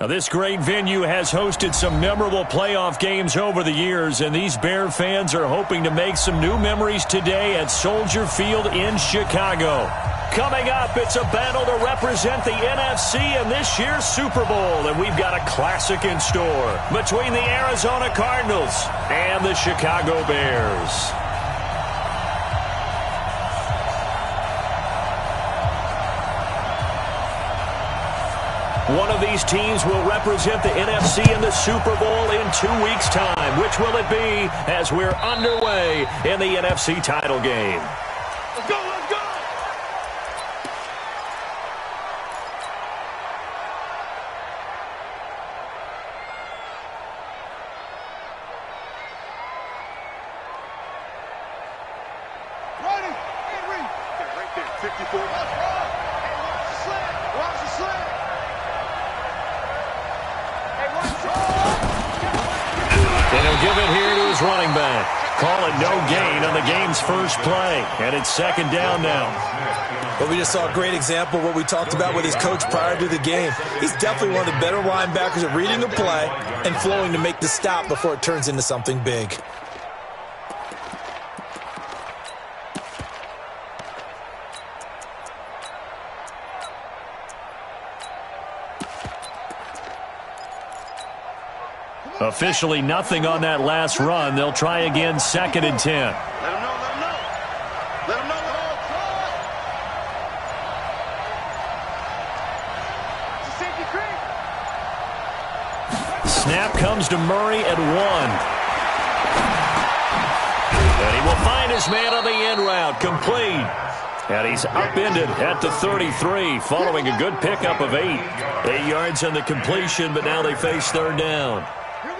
Now, this great venue has hosted some memorable playoff games over the years, and these Bear fans are hoping to make some new memories today at Soldier Field in Chicago. Coming up, it's a battle to represent the NFC in this year's Super Bowl, and we've got a classic in store between the Arizona Cardinals and the Chicago Bears. One of these teams will represent the NFC in the Super Bowl in 2 weeks' time. Which will it be as we're underway in the NFC title game? Let's go, let's go! Ready? Henry! Right there, 54. Watch the slant! Watch the slant! And he'll give it here to his running back. Call it no gain on the game's first play. And it's second down now. But we just saw a great example of what we talked about with his coach prior to the game. He's definitely one of the better linebackers at reading a play and flowing to make the stop before it turns into something big. Officially nothing on that last run. They'll try again, second and 10. Let him know, let him know. Let him know. It's a safety creek. Snap comes to Murray at 1. And he will find his man on the end route, complete. And he's upended at the 33, following a good pickup of 8. 8 yards on the completion, but now they face third down.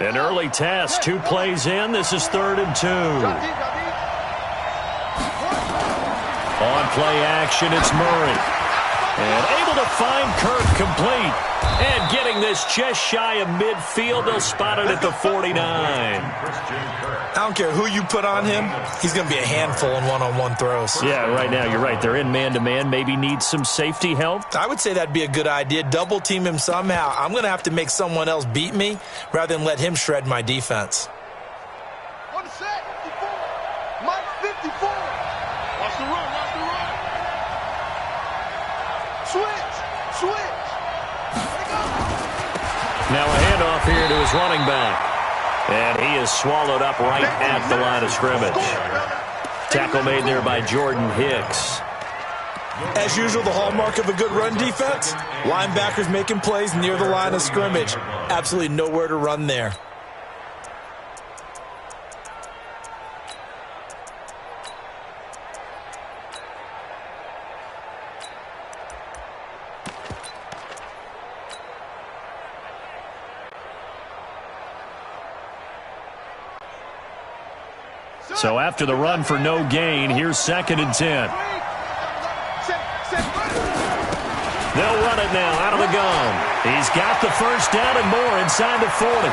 An early test, 2 plays in. This is 3rd and 2. On play action, it's Murray. And able to find Kirk complete. And getting this just shy of midfield, they'll spot it at the 49. I don't care who you put on him, he's going to be a handful in one-on-one throws. Yeah, right now, you're right. They're in man-to-man. Maybe needs some safety help. I would say that'd be a good idea. Double team him somehow. I'm going to have to make someone else beat me rather than let him shred my defense. On the set, 54. Mike 54. Watch the run, watch the run. Switch. Now a handoff here to his running back. And he is swallowed up right at the line of scrimmage. Tackle made there by Jordan Hicks. As usual, the hallmark of a good run defense, linebackers making plays near the line of scrimmage. Absolutely nowhere to run there. So after the run for no gain, here's 2nd and 10. They'll run it now out of the gun. He's got the first down and more inside the 40.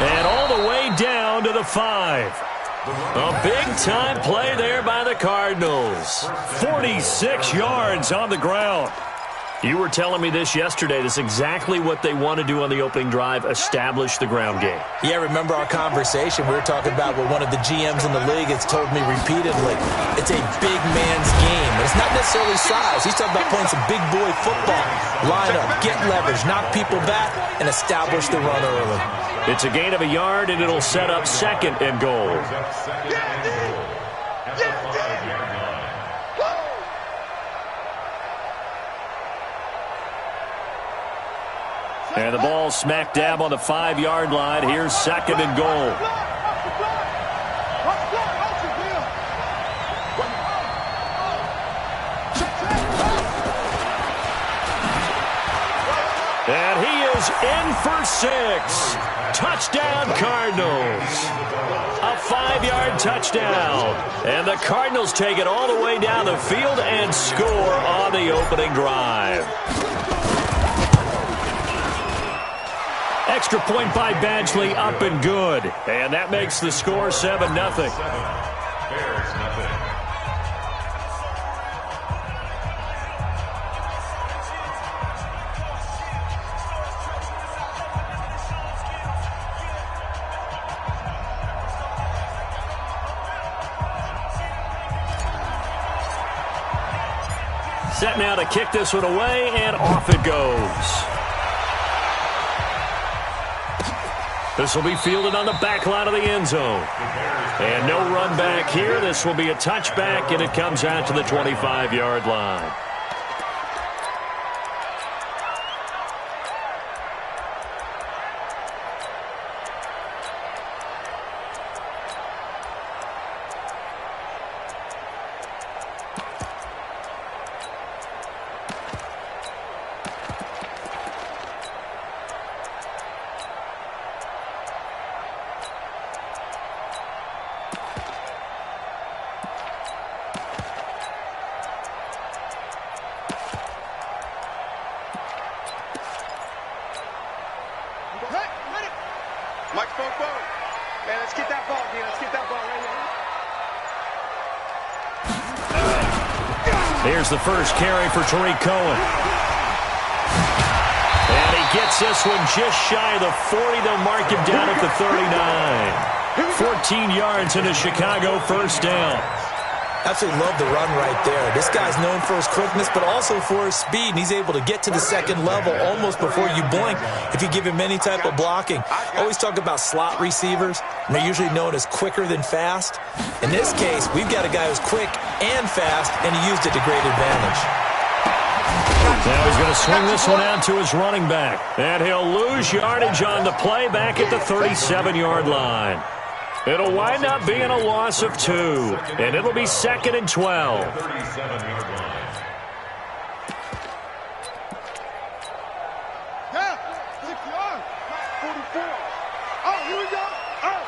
And all the way down to the 5. A big-time play there by the Cardinals. 46 yards on the ground. You were telling me this yesterday. This is exactly what they want to do on the opening drive, establish the ground game. Yeah, remember our conversation? We were talking about what one of the GMs in the league has told me repeatedly. It's a big man's game. And it's not necessarily size. He's talking about playing some big boy football. Line up, get leverage, knock people back, and establish the run early. It's a gain of a yard, and it'll set up 2nd and goal. And the ball smack dab on the 5-yard line. Here's 2nd and goal. And he is in for 6. Touchdown, Cardinals. A 5-yard touchdown. And the Cardinals take it all the way down the field and score on the opening drive. Extra point by Badgley, up and good. And that makes the score 7-0. set now to kick this one away, and off it goes. This will be fielded on the back line of the end zone. And no run back here. This will be a touchback, and it comes out to the 25-yard line. Mike spoke forward. Man, let's get that ball, D. Let's get that ball right here. Here's the first carry for Tariq Cohen. And he gets this one just shy of the 40. They'll mark him down at the 39. 14 yards and a Chicago first down. Absolutely love the run right there. This guy's known for his quickness, but also for his speed, and he's able to get to the second level almost before you blink if you give him any type of blocking. I always talk about slot receivers, and they're usually known as quicker than fast. In this case, we've got a guy who's quick and fast, and he used it to great advantage. Now he's going to swing this one out to his running back, and he'll lose yardage on the play back at the 37-yard line. It'll wind up being a loss of 2, and it'll be 2nd and 12. Yeah, 6 yards. 44. Oh, here we go. Oh.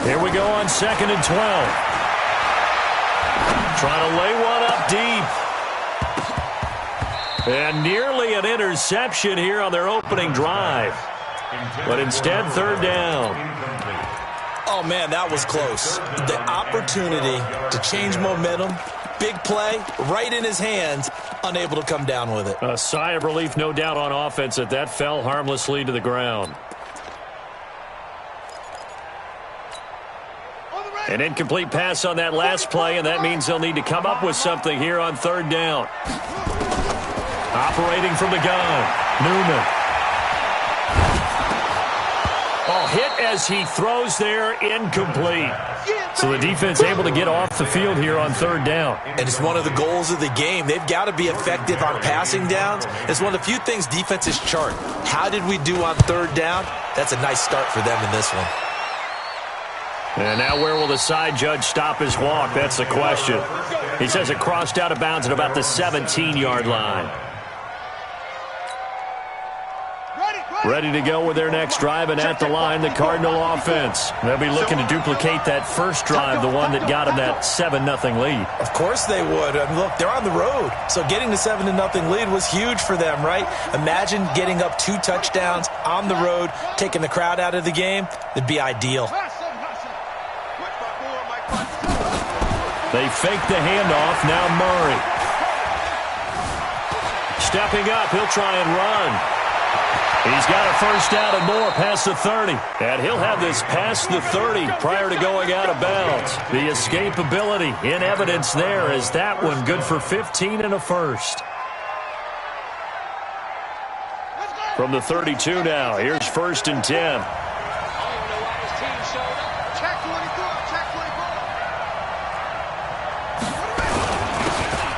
Here we go on 2nd and 12. Trying to lay one up deep. And nearly an interception here on their opening drive. But instead, 3rd down. Oh, man, that was close. The opportunity to change momentum, big play, right in his hands, unable to come down with it. A sigh of relief, no doubt, on offense that fell harmlessly to the ground. An incomplete pass on that last play, and that means they'll need to come up with something here on 3rd down. Operating from the gun, Newman. Oh, hit as he throws there, incomplete. So the defense able to get off the field here on 3rd down. And it's one of the goals of the game. They've got to be effective on passing downs. It's one of the few things defenses chart. How did we do on 3rd down? That's a nice start for them in this one. And now where will the side judge stop his walk? That's the question. He says it crossed out of bounds at about the 17-yard line. Ready to go with their next drive, and at the line, the Cardinal offense. They'll be looking to duplicate that first drive, the one that got them that 7-0 lead. Of course they would. I mean, look, they're on the road, so getting the 7-0 lead was huge for them, right? Imagine getting up 2 touchdowns on the road, taking the crowd out of the game. It'd be ideal. They fake the handoff. Now Murray. Stepping up, he'll try and run. He's got a first down and more past the 30. And he'll have this past the 30 prior to going out of bounds. The escapability in evidence there is that one good for 15 and a first. From the 32 now, here's 1st and 10.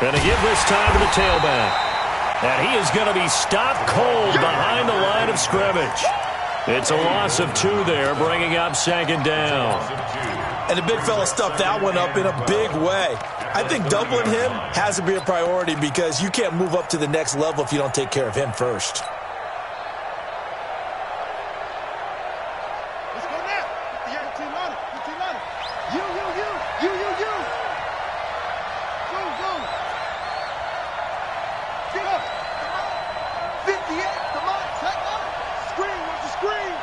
And to give this time to the tailback. And he is going to be stopped cold behind the line of scrimmage. It's a loss of 2 there, bringing up 2nd down. And the big fella stuffed that one up in a big way. I think doubling him has to be a priority because you can't move up to the next level if you don't take care of him first. Let's go now. You. Go. Get up. 58, come on, set up. Screen, where's the screen?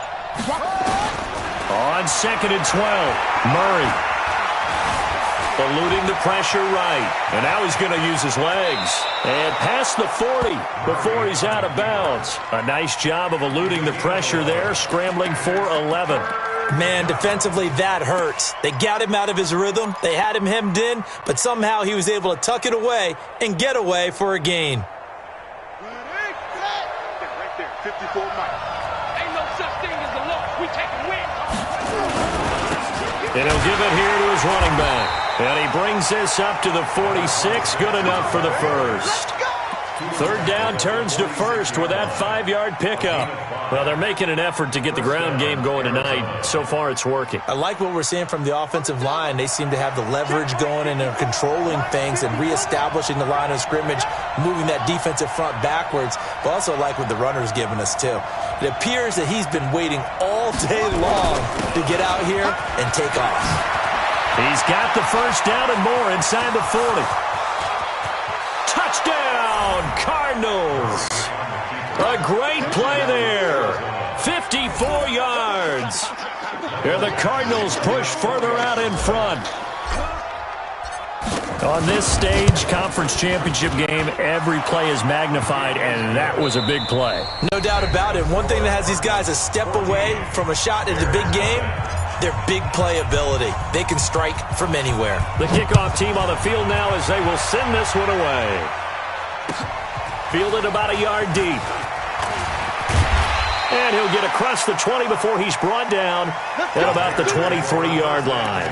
On 2nd and 12, Murray. Eluding the pressure right. And now he's going to use his legs. And past the 40 before he's out of bounds. A nice job of eluding the pressure there, scrambling for 11. Man, defensively, that hurts. They got him out of his rhythm. They had him hemmed in, but somehow he was able to tuck it away and get away for a gain. Right there, 54 Mike. Ain't no such thing as a loss. We taking wins. And he'll give it here to his running back. And he brings this up to the 46. Good enough for the first. Third down turns to first with that 5-yard pickup. Well, they're making an effort to get the ground game going tonight. So far, it's working. I like what we're seeing from the offensive line. They seem to have the leverage going and they're controlling things and reestablishing the line of scrimmage, moving that defensive front backwards. But also like what the runner's giving us, too. It appears that he's been waiting all day long to get out here and take off. He's got the first down and more inside the 40. Touchdown, Cardinals. A great play there. 54 yards. Here the Cardinals push further out in front. On this stage, conference championship game, every play is magnified, and that was a big play. No doubt about it. One thing that has these guys a step away from a shot in the big game, their big play ability. They can strike from anywhere. The kickoff team on the field now as they will send this one away. Fielded about a yard deep. And he'll get across the 20 before he's brought down at about the 23-yard line.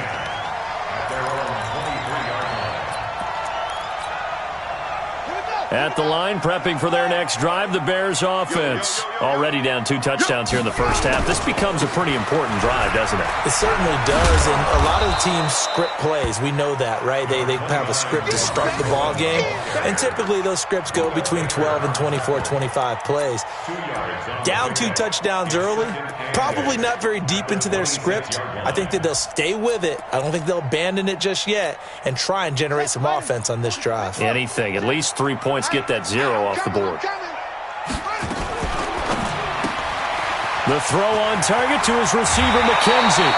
At the line, prepping for their next drive, the Bears offense. Already down 2 touchdowns here in the first half. This becomes a pretty important drive, doesn't it? It certainly does, and a lot of the teams script plays. We know that, right? They have a script to start the ball game, and typically those scripts go between 12 and 24, 25 plays. Down 2 touchdowns early, probably not very deep into their script. I think that they'll stay with it. I don't think they'll abandon it just yet and try and generate some offense on this drive. Anything, at least 3 points. Get that 0 off the board. The throw on target to his receiver, McKenzie.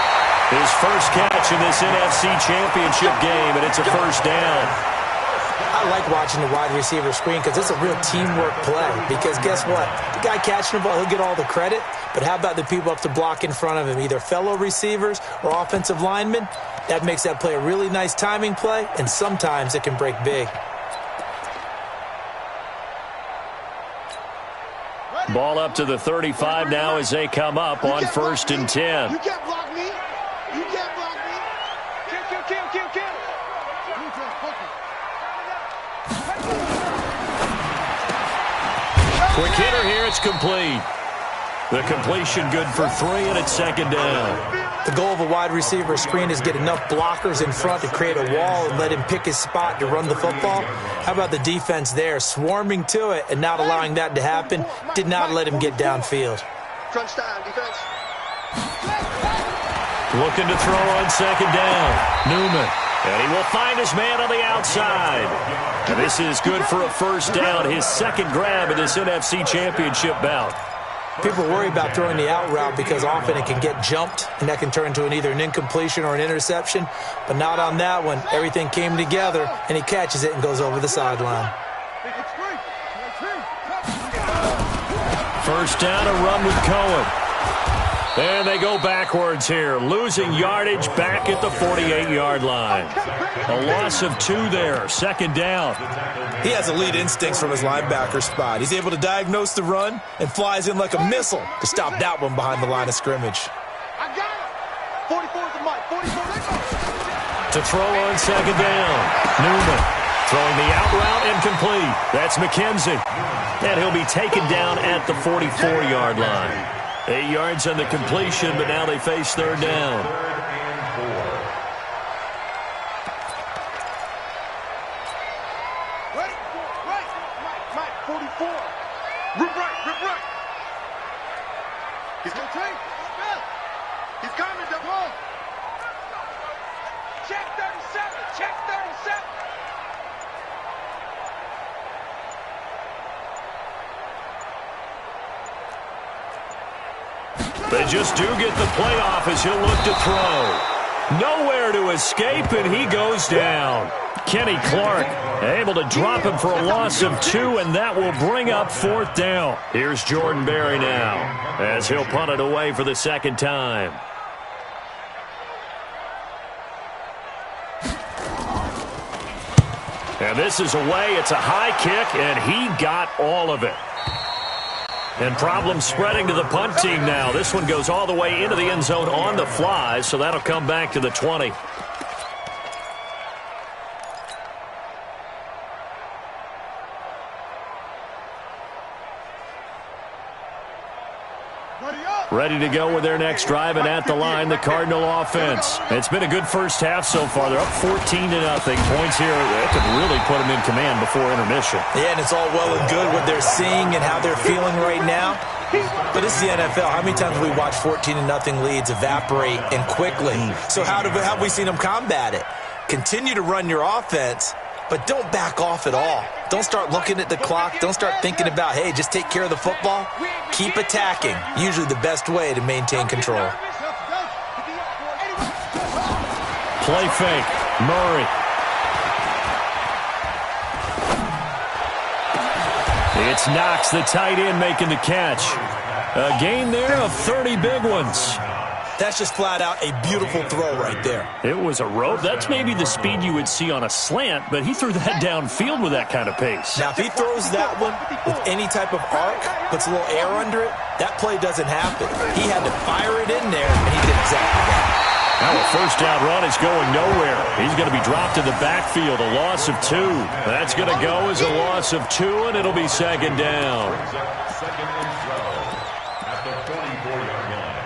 His first catch in this NFC Championship game, and it's a first down. I like watching the wide receiver screen because it's a real teamwork play. Because guess what? The guy catching the ball, he'll get all the credit. But how about the people up to block in front of him, either fellow receivers or offensive linemen? That makes that play a really nice timing play, and sometimes it can break big. Ball up to the 35 now as they come up on 1st and 10. You can't block me. You can't block me. Kill. Quick hitter here, it's complete. The completion good for 3, and it's 2nd down. The goal of a wide receiver screen is get enough blockers in front to create a wall and let him pick his spot to run the football. How about the defense there, swarming to it and not allowing that to happen? Did not let him get downfield. Crunch time, defense. Looking to throw on 2nd down. Newman. And he will find his man on the outside. And this is good for a first down, his 2nd grab in this NFC Championship bout. People worry about throwing the out route because often it can get jumped, and that can turn into either an incompletion or an interception. But not on that one. Everything came together, and he catches it and goes over the sideline. First down, a run with Cohen. And they go backwards here, losing yardage back at the 48-yard line. A loss of 2 there, 2nd down. He has elite instincts from his linebacker spot. He's able to diagnose the run and flies in like a missile to stop that one behind the line of scrimmage. I got it. 44 is the mic. 44. To throw on 2nd down, Newman. Throwing the out route incomplete. That's McKenzie. And he'll be taken down at the 44-yard line. 8 yards on the completion, but now they face 3rd down. Right. 44. Rip right. He's going to take. He's coming, double. Check 37. They just do get the playoff as he'll look to throw. Nowhere to escape, and he goes down. Kenny Clark able to drop him for a loss of 2, and that will bring up 4th down. Here's Jordan Berry now as he'll punt it away for the 2nd time. And this is away. It's a high kick, and he got all of it. And problems spreading to the punt team now. This one goes all the way into the end zone on the fly, so that'll come back to the 20. Ready to go with their next drive, and at the line, the Cardinal offense. It's been a good first half so far. They're up 14-0. Points here that could really put them in command before intermission. Yeah, and it's all well and good what they're seeing and how they're feeling right now. But it's the NFL. How many times have we watched 14-0 leads evaporate and quickly? So how have we seen them combat it? Continue to run your offense, but don't back off at all. Don't start looking at the clock. Don't start thinking about, hey, just take care of the football. Keep attacking. Usually the best way to maintain control. Play fake. Murray. It's Knox, the tight end, making the catch. A gain there of 30 big ones. That's just flat out a beautiful throw right there. It was a rope. That's maybe the speed you would see on a slant, but he threw that downfield with that kind of pace. Now, if he throws that one with any type of arc, puts a little air under it, that play doesn't happen. He had to fire it in there, and he did exactly that. Now a first down run is going nowhere. He's going to be dropped in the backfield, a loss of 2. That's going to go as a loss of 2, and it'll be second down. Second and 12 at the 24-yard line.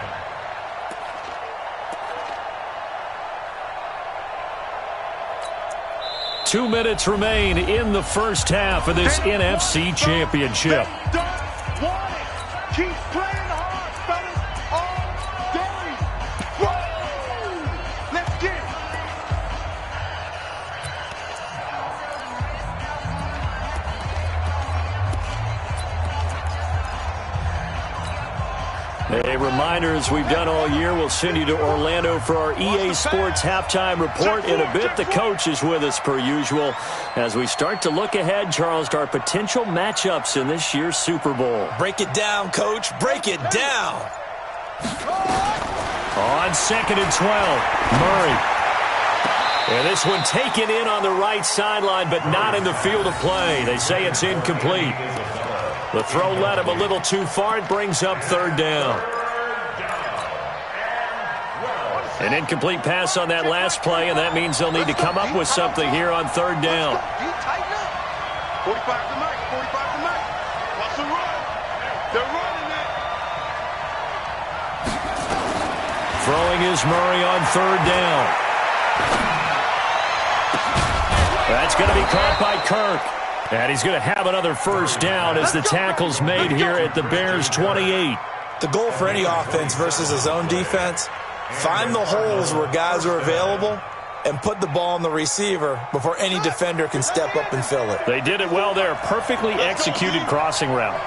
Two minutes remain in the first half of this NFC Championship. Keep playing hard, fellas, all day. Whoa! Let's get it. A reminder, as we've done all year, we'll send you to Orlando for our EA Sports halftime report. In a bit, the coach is with us per usual as we start to look ahead, Charles, to our potential matchups in this year's Super Bowl. Break it down, Coach. Break it down. On 2nd and 12, Murray. And this one taken in on the right sideline, but not in the field of play. They say it's incomplete. The throw led him a little too far. It brings up third down. An incomplete pass on that last play, and that means they'll need to come up with something here on third down. 45 tonight, 45 tonight. Watch the run. They're running it. Throwing is Murray on third down. That's going to be caught by Kirk. And he's going to have another first down as the tackle's made here at the Bears' 28. The goal for any offense versus a zone defense, find the holes where guys are available and put the ball on the receiver before any defender can step up and fill it. They did it well there. Perfectly executed crossing route.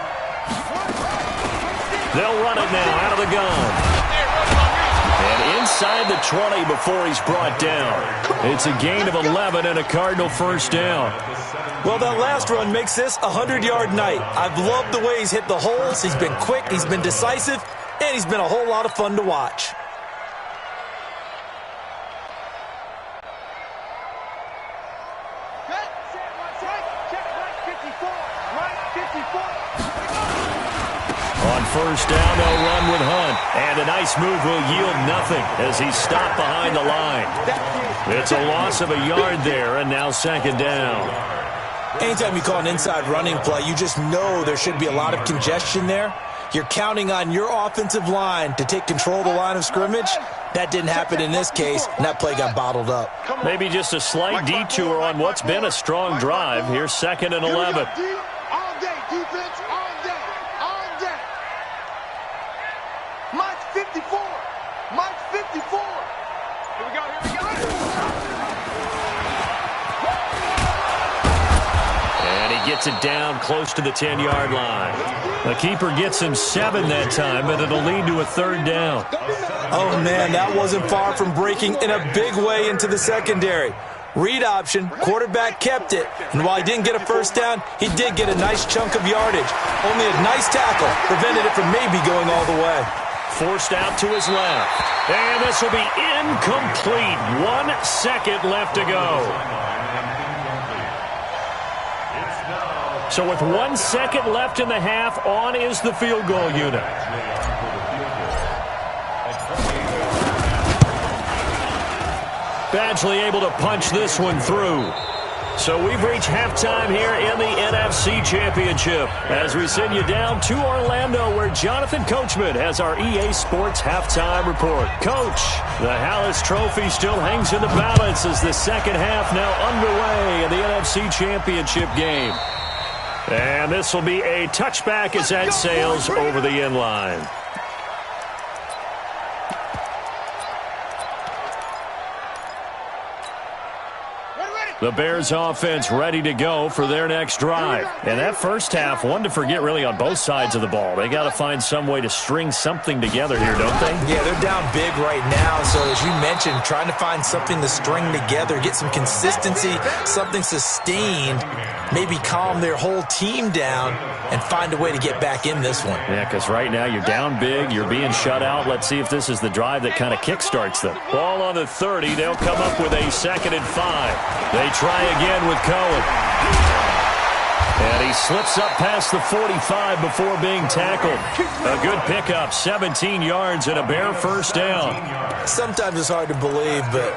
They'll run it now out of the gun. And inside the 20 before he's brought down. It's a gain of 11 and a Cardinal first down. Well, that last run makes this a 100-yard night. I've loved the way he's hit the holes. He's been quick, he's been decisive, and he's been a whole lot of fun to watch. On first down, they'll run with Hunt. And a nice move will yield nothing as he's stopped behind the line. It's a loss of a yard there, and now second down. Anytime you call an inside running play, you just know there should be a lot of congestion there. You're counting on your offensive line to take control of the line of scrimmage. That didn't happen in this case, and that play got bottled up. Maybe just a slight detour on what's been a strong drive. Here's 2nd and 11. All day, defense, all day, all day. Mike's 54. Mike's 54. Here we go, here we go. And he gets it down close to the 10-yard line. The keeper gets him 7 that time, but it'll lead to a third down. Oh, man, that wasn't far from breaking in a big way into the secondary. Read option, quarterback kept it, and while he didn't get a first down, he did get a nice chunk of yardage. Only a nice tackle prevented it from maybe going all the way. Forced out to his left. And this will be incomplete. 1 second left to go. So with 1 second left in the half, on is the field goal unit. Badgley able to punch this one through. So we've reached halftime here in the NFC Championship as we send you down to Orlando where Jonathan Coachman has our EA Sports halftime report. Coach, the Hallis Trophy still hangs in the balance as the second half now underway in the NFC Championship game. And this will be a touchback as that sails over the end line. The Bears offense ready to go for their next drive. And that first half, one to forget really on both sides of the ball. They got to find some way to string something together here, don't they? Yeah, they're down big right now. So as you mentioned, trying to find something to string together, get some consistency, something sustained, maybe calm their whole team down and find a way to get back in this one. Yeah, because right now you're down big, you're being shut out. Let's see if this is the drive that kind of kickstarts them. Ball on the 30. They'll come up with a 2nd and 5. They try again with Cohen. And he slips up past the 45 before being tackled. A good pickup, 17 yards and a Bear first down. Sometimes it's hard to believe, but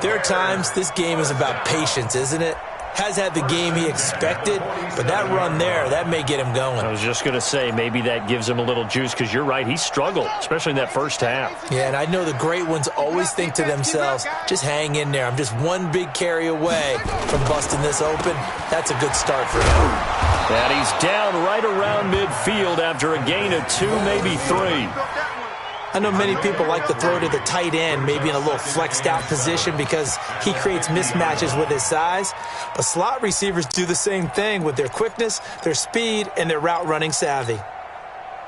there are times this game is about patience, isn't it? Has had the game he expected, but that run there, that may get him going. I was just going to say, maybe that gives him a little juice because you're right, he struggled, especially in that first half. Yeah, and I know the great ones always think to themselves, just hang in there. I'm just one big carry away from busting this open. That's a good start for him. And he's down right around midfield after a gain of 2, maybe 3. I know many people like to throw to the tight end, maybe in a little flexed out position because he creates mismatches with his size. But slot receivers do the same thing with their quickness, their speed, and their route running savvy.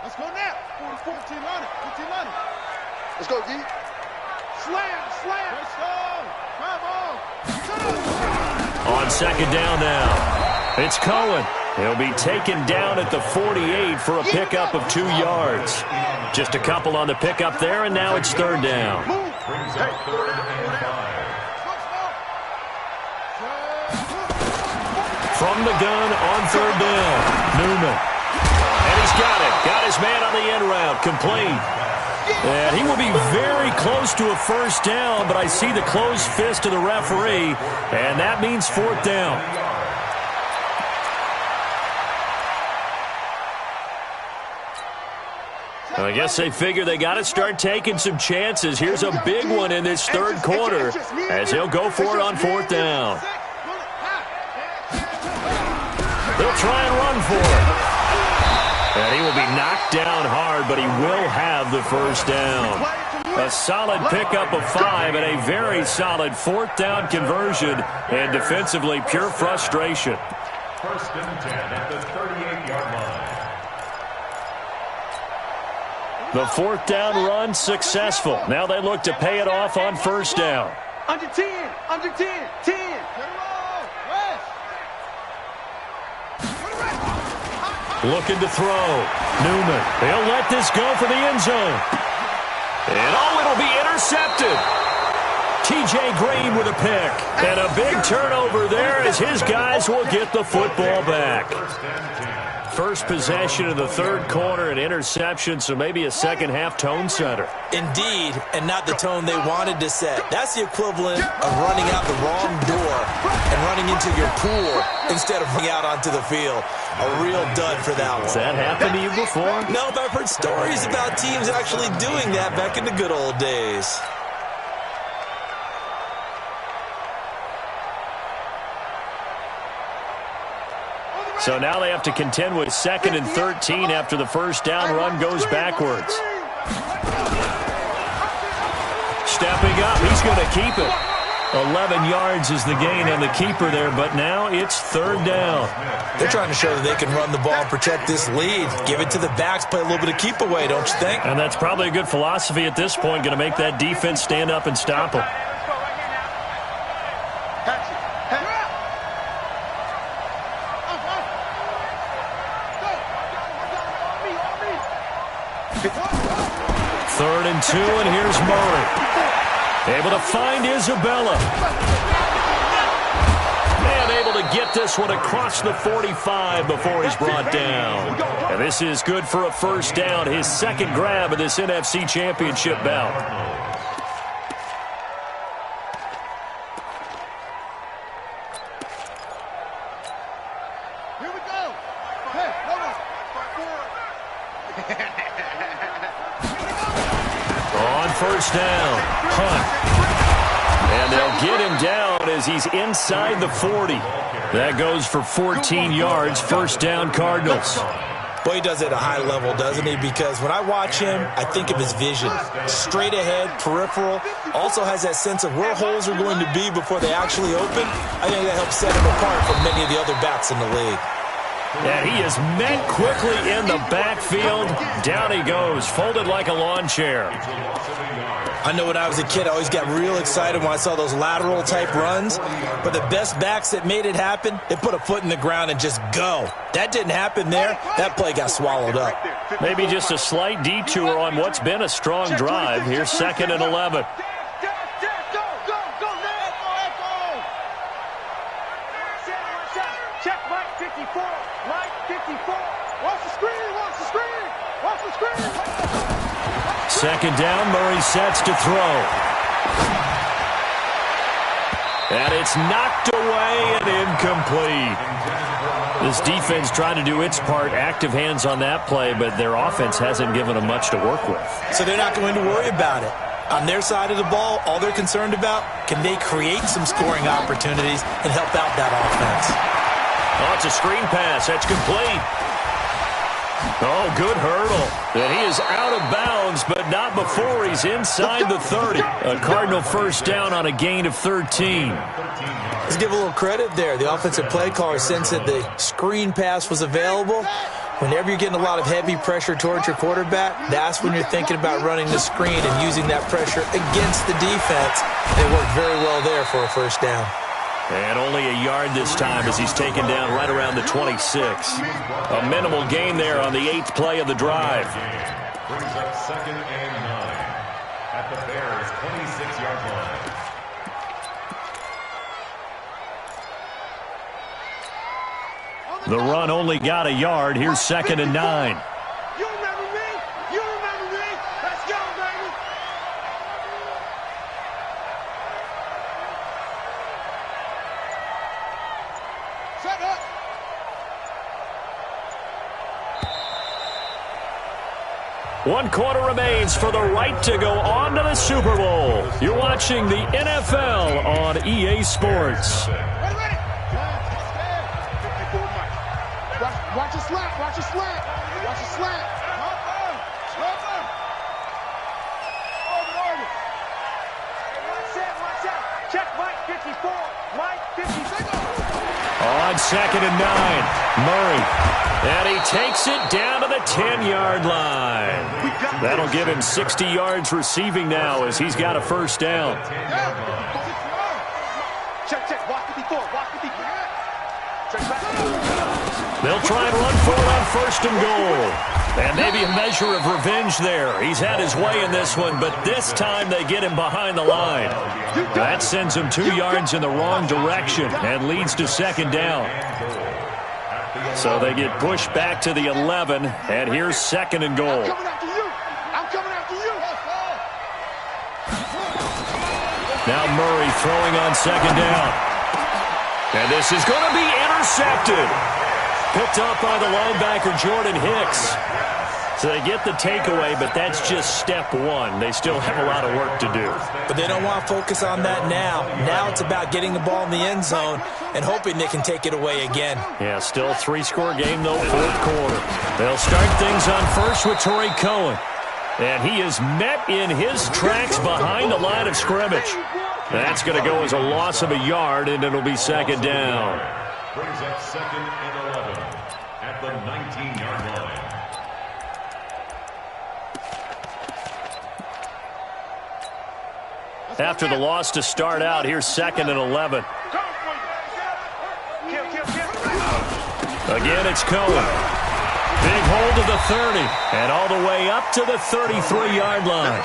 Let's go now. 14 line. Let's go, D. Slam. Come on. On 2nd down now, it's Cohen. He'll be taken down at the 48 for a pickup of 2 yards. Just a couple on the pickup there, and now it's 3rd down. From the gun on 3rd down, Newman. And he's got it. Got his man on the end route, complete. And he will be very close to a first down, but I see the closed fist of the referee, and that means 4th down. I guess they figure they got to start taking some chances. Here's a big one in this 3rd quarter as he'll go for it on 4th down. They'll try and run for it. And he will be knocked down hard, but he will have the first down. A solid pickup of 5 and a very solid 4th down conversion. And defensively, pure frustration. 1st and 10 at the 38-yard line. The 4th down run successful. Now they look to pay it off on 1st down. Under 10. 10. Looking to throw. Newman. He'll let this go for the end zone. And it'll be intercepted. T.J. Green with a pick. And a big turnover there as his guys will get the football back. First possession of the 3rd quarter, an interception, so maybe a second half tone setter. Indeed, and not the tone they wanted to set. That's the equivalent of running out the wrong door and running into your pool instead of running out onto the field. A real dud for that one. Has that happened to you before? No, but I've heard stories about teams actually doing that back in the good old days. So now they have to contend with 2nd and 13 after the first down run goes backwards. Stepping up, he's going to keep it. 11 yards is the gain on the keeper there, but now it's 3rd down. They're trying to show that they can run the ball and protect this lead. Give it to the backs, play a little bit of keep away, don't you think? And that's probably a good philosophy at this point, going to make that defense stand up and stop them. Third and 2, and here's Murray. Able to find Isabella. And able to get this one across the 45 before he's brought down. And this is good for a first down, his second grab of this NFC Championship bout. First down, Hunt. And they'll get him down as he's inside the 40. That goes for 14 yards, first down Cardinals. Boy, he does it at a high level, doesn't he? Because when I watch him, I think of his vision. Straight ahead, peripheral. Also has that sense of where holes are going to be before they actually open. I think that helps set him apart from many of the other backs in the league. And he is met quickly in the backfield. Down he goes, folded like a lawn chair. I know when I was a kid, I always got real excited when I saw those lateral-type runs. But the best backs that made it happen, they put a foot in the ground and just go. That didn't happen there. That play got swallowed up. Maybe just a slight detour on what's been a strong drive. Here's 2nd and 11. Check Mike 54. Mike 54. Watch the screen. Watch the screen. Watch the screen. Second down, Murray sets to throw. And it's knocked away and incomplete. This defense trying to do its part, active hands on that play, but their offense hasn't given them much to work with. So they're not going to worry about it. On their side of the ball, all they're concerned about, can they create some scoring opportunities and help out that offense? Oh, it's a screen pass. That's complete. Oh, good hurdle. And he is out of bounds, but not before he's inside the 30. A Cardinal first down on a gain of 13. Let's give a little credit there. The offensive play caller sensed that the screen pass was available. Whenever you're getting a lot of heavy pressure towards your quarterback, that's when you're thinking about running the screen and using that pressure against the defense. It worked very well there for a first down. And only a yard this time as he's taken down right around the 26. A minimal gain there on the 8th play of the drive. Brings up 2nd and 9 at the Bears' 26-yard line. The run only got a yard. Here's 2nd and 9. You remember me? You remember me? Let's go, baby. Set up. One quarter remains for the right to go on to the Super Bowl. You're watching the NFL on EA Sports. Ready. Watch your slant. Watch your slant. Watch your slant. Slow up. Over. Watch out. Check Mike 54. Mike 54. On 2nd and 9, Murray. And he takes it down to the 10-yard line. That'll give him 60 yards receiving now as he's got a first down. Check. Watch 54. Watch 54. Check back. They'll try and run for it on 1st and goal. And maybe a measure of revenge there. He's had his way in this one, but this time they get him behind the line. That sends him 2 yards in the wrong direction and leads to 2nd down. So they get pushed back to the 11, and here's 2nd and goal. I'm coming after you. Now Murray throwing on 2nd down. And this is going to be intercepted. Picked up by the linebacker, Jordan Hicks. So they get the takeaway, but that's just step one. They still have a lot of work to do. But they don't want to focus on that now. Now it's about getting the ball in the end zone and hoping they can take it away again. Yeah, still a 3-score game, though, 4th quarter. They'll start things on first with Torrey Cohen. And he is met in his tracks behind the line of scrimmage. That's going to go as a loss of a yard, and it'll be 2nd down. Brings up 2nd and 11 at the 19-yard line. After the loss to start out, here's 2nd and 11. Again, it's Cohen. Big hold to the 30, and all the way up to the 33-yard line.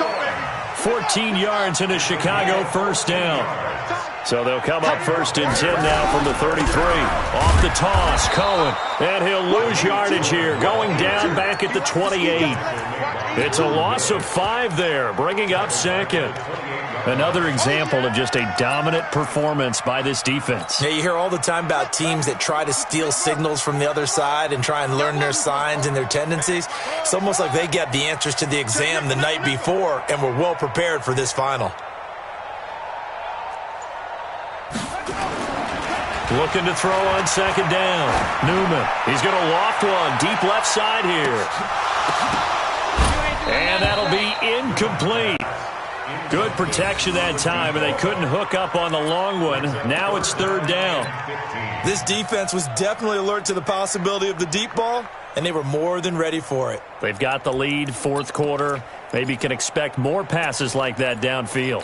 14 yards into Chicago, first down. So they'll come up 1st and 10 now from the 33. Off the toss, Cohen. And he'll lose yardage here, going down back at the 28. It's a loss of 5 there, bringing up 2nd. Another example of just a dominant performance by this defense. Yeah, you hear all the time about teams that try to steal signals from the other side and try and learn their signs and their tendencies. It's almost like they get the answers to the exam the night before and were well prepared for this final. Looking to throw on 2nd down. Newman, he's going to loft one deep left side here. And that'll be incomplete. Good protection that time, and they couldn't hook up on the long one. Now it's 3rd down. This defense was definitely alert to the possibility of the deep ball, and they were more than ready for it. They've got the lead, 4th quarter. Maybe can expect more passes like that downfield.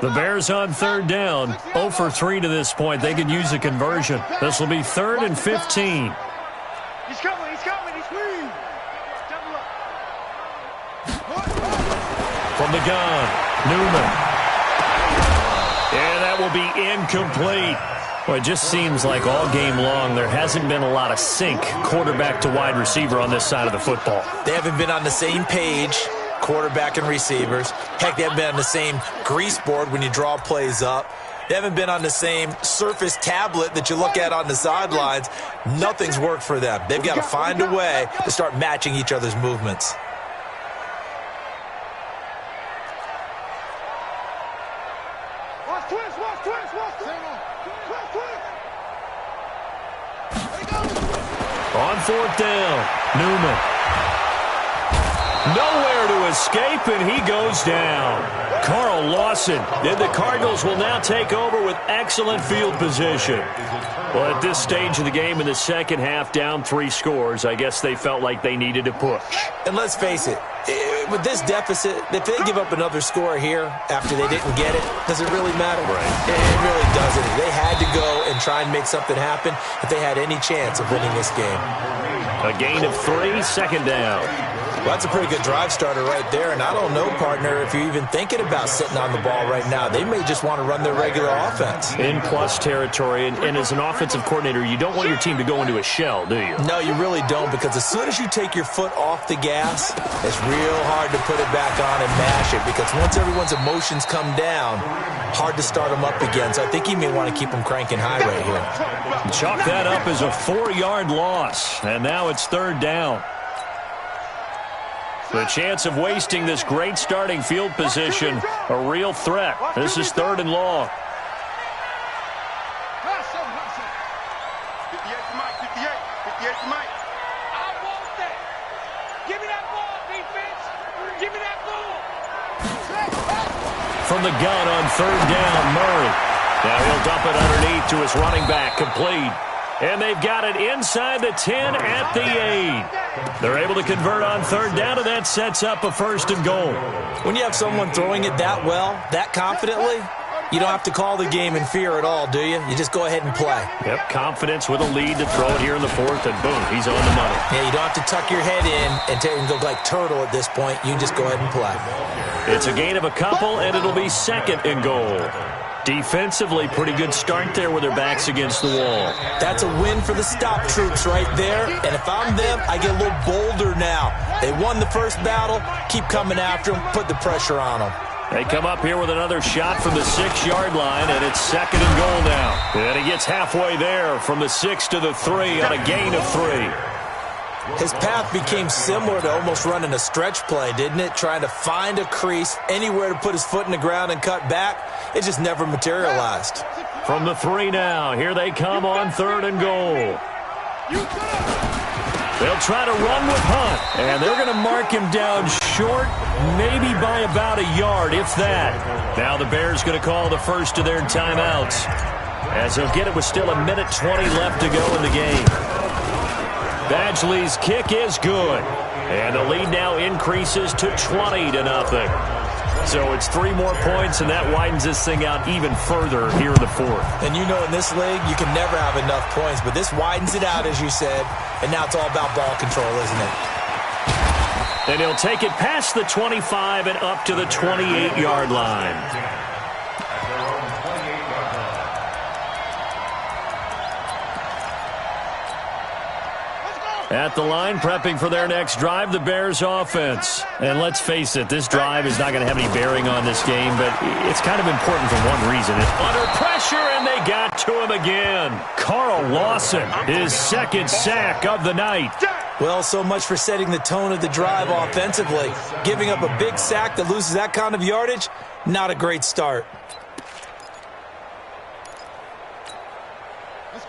The Bears on 3rd down, 0 for 3 to this point. They could use a conversion. This will be 3rd and 15. He's coming, he's free. From the gun, Newman. And that will be incomplete. Well, it just seems like all game long there hasn't been a lot of sync quarterback to wide receiver on this side of the football. They haven't been on the same page, quarterback and receivers. Heck, they haven't been on the same grease board when you draw plays up. They haven't been on the same Surface tablet that you look at on the sidelines. Nothing's worked for them. They've got to find a way to start matching each other's movements. On 4th down, Newman. Nowhere to escape, and he goes down. Carl Lawson. And the Cardinals will now take over with excellent field position. Well, at this stage of the game in the second half, down 3 scores, I guess they felt like they needed to push. And let's face it, with this deficit, if they give up another score here after they didn't get it, does it really matter? Right. It really doesn't. They had to go and try and make something happen if they had any chance of winning this game. A gain of 3, 2nd down. Well, that's a pretty good drive starter right there, and I don't know, partner, if you're even thinking about sitting on the ball right now. They may just want to run their regular offense. In plus territory, and as an offensive coordinator, you don't want your team to go into a shell, do you? No, you really don't, because as soon as you take your foot off the gas, it's real hard to put it back on and mash it, because once everyone's emotions come down, hard to start them up again. So I think you may want to keep them cranking high right here. Chalk that up as a 4-yard loss, and now it's 3rd down. The chance of wasting this great starting field position, a real threat. This is 3rd and long. 58 to Mike, 58 to Mike. I want that. Give me that ball, defense. Give me that ball. From the gun on 3rd down, Murray. Now he'll dump it underneath to his running back, complete. And they've got it inside the 10 at the 8. They're able to convert on 3rd down, and that sets up a 1st and goal. When you have someone throwing it that well, that confidently, you don't have to call the game in fear at all, do you? You just go ahead and play. Yep, confidence with a lead to throw it here in the 4th, and boom, he's on the money. Yeah, you don't have to tuck your head in and go like turtle at this point. You just go ahead and play. It's a gain of a couple, and it'll be 2nd and goal. Defensively, pretty good start there with their backs against the wall. That's a win for the stop troops right there. And if I'm them, I get a little bolder now. They won the first battle. Keep coming after them. Put the pressure on them. They come up here with another shot from the 6-yard line, and it's 2nd and goal now. And he gets halfway there from the 6 to the 3 on a gain of 3. His path became similar to almost running a stretch play, didn't it? Trying to find a crease, anywhere to put his foot in the ground and cut back. It just never materialized. From the 3 now, here they come on 3rd and goal. They'll try to run with Hunt, and they're going to mark him down short, maybe by about a yard, if that. Now the Bears going to call the first of their timeouts, as they'll get it with still 1:20 left to go in the game. Badgley's kick is good, and the lead now increases to 20-0. So it's 3 more points, and that widens this thing out even further here in the 4th. And you know in this league, you can never have enough points, but this widens it out, as you said, and now it's all about ball control, isn't it? And he'll take it past the 25 and up to the 28-yard line. At the line, prepping for their next drive, the Bears offense. And let's face it, this drive is not going to have any bearing on this game, but it's kind of important for one reason. It's under pressure, and they got to him again. Carl Lawson, his second sack of the night. Well, so much for setting the tone of the drive offensively. Giving up a big sack that loses that kind of yardage, not a great start.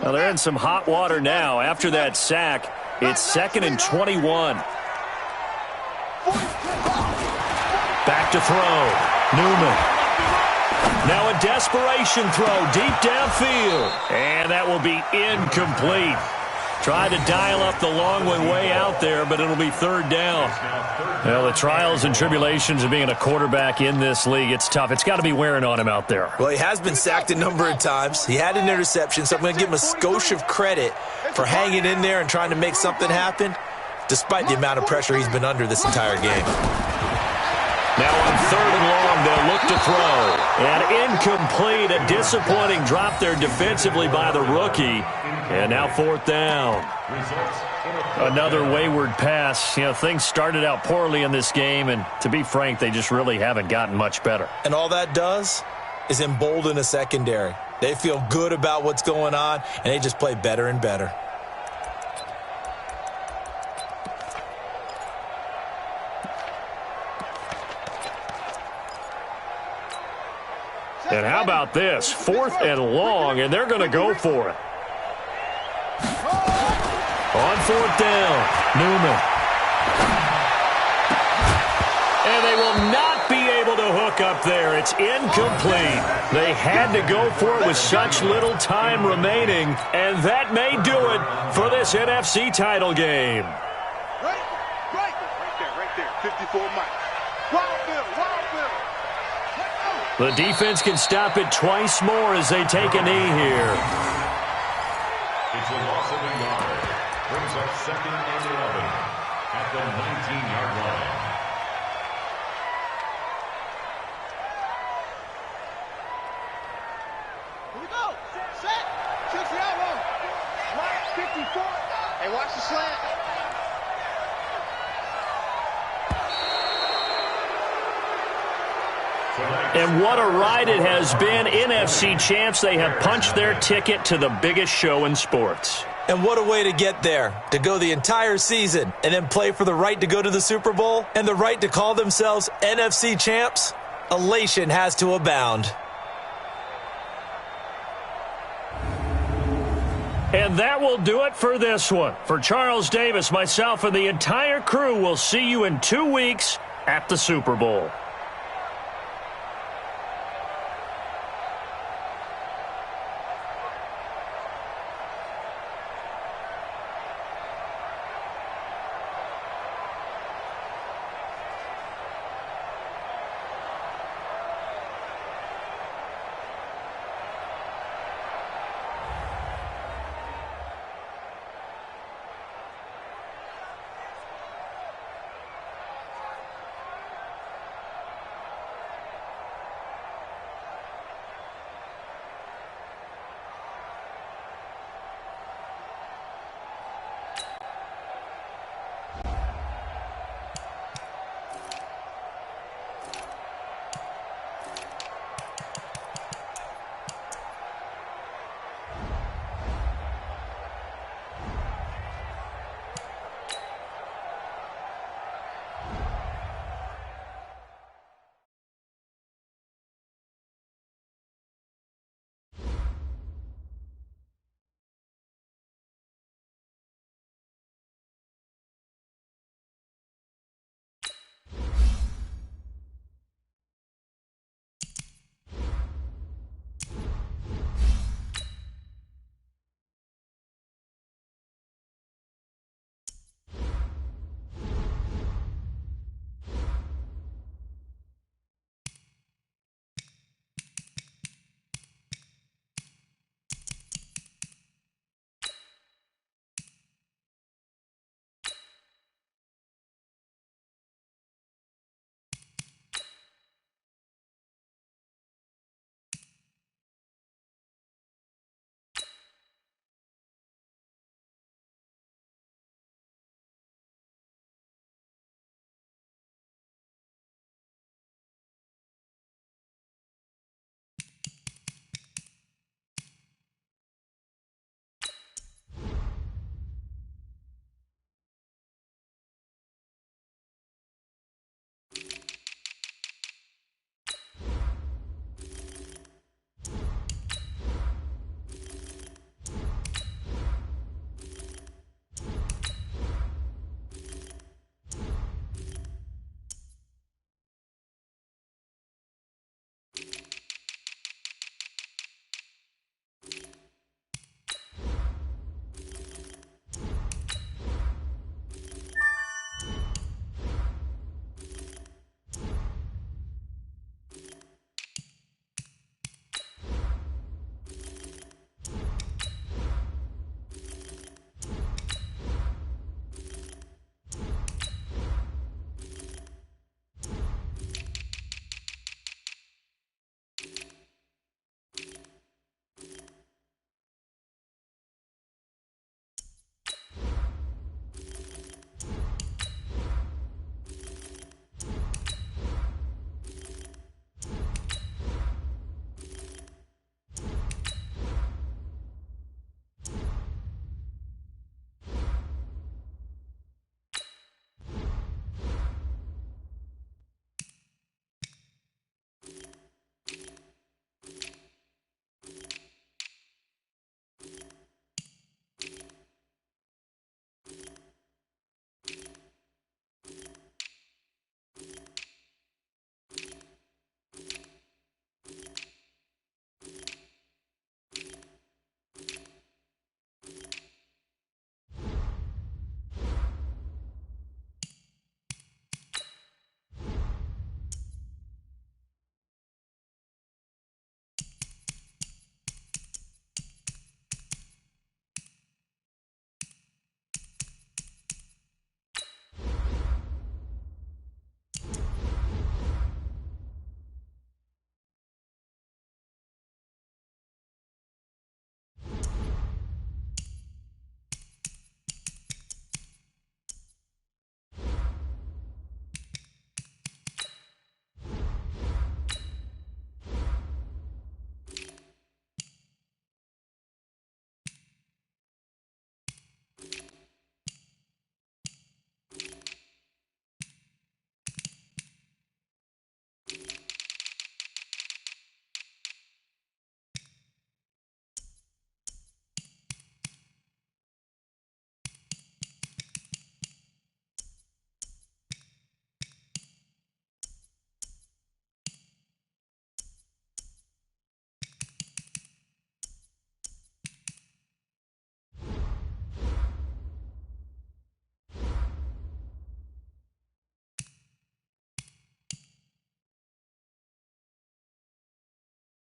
Well, they're in some hot water now. After that sack, it's 2nd and 21. Back to throw. Newman. Now a desperation throw deep downfield. And that will be incomplete. Tried to dial up the long one way out there, but it'll be 3rd down. Well, the trials and tribulations of being a quarterback in this league, it's tough. It's got to be wearing on him out there. Well, he has been sacked a number of times. He had an interception, so I'm going to give him a skosh of credit for hanging in there and trying to make something happen, despite the amount of pressure he's been under this entire game. Now on 3rd and long, they'll look to throw. And incomplete, a disappointing drop there defensively by the rookie. And now 4th down. Another wayward pass. You know, things started out poorly in this game, and to be frank, they just really haven't gotten much better. And all that does is embolden a secondary. They feel good about what's going on, and they just play better and better. And how about this? 4th and long, and they're going to go for it. On 4th down, Newman. And they will not be able to hook up there. It's incomplete. They had to go for it with such little time remaining, and that may do it for this NFC title game. Right there. 54 miles. Wild Bill. The defense can stop it twice more as they take a knee here. It's a loss of a yard. Brings up 2nd and 11 at the 19-yard line. Here we go. Set. Checks the elbow. Slant 54. Hey, watch the slant. And what a ride it has been. NFC champs, they have punched their ticket to the biggest show in sports. And what a way to get there, to go the entire season and then play for the right to go to the Super Bowl and the right to call themselves NFC champs. Elation has to abound. And that will do it for this one. For Charles Davis, myself, and the entire crew, will see you in 2 weeks at the Super Bowl.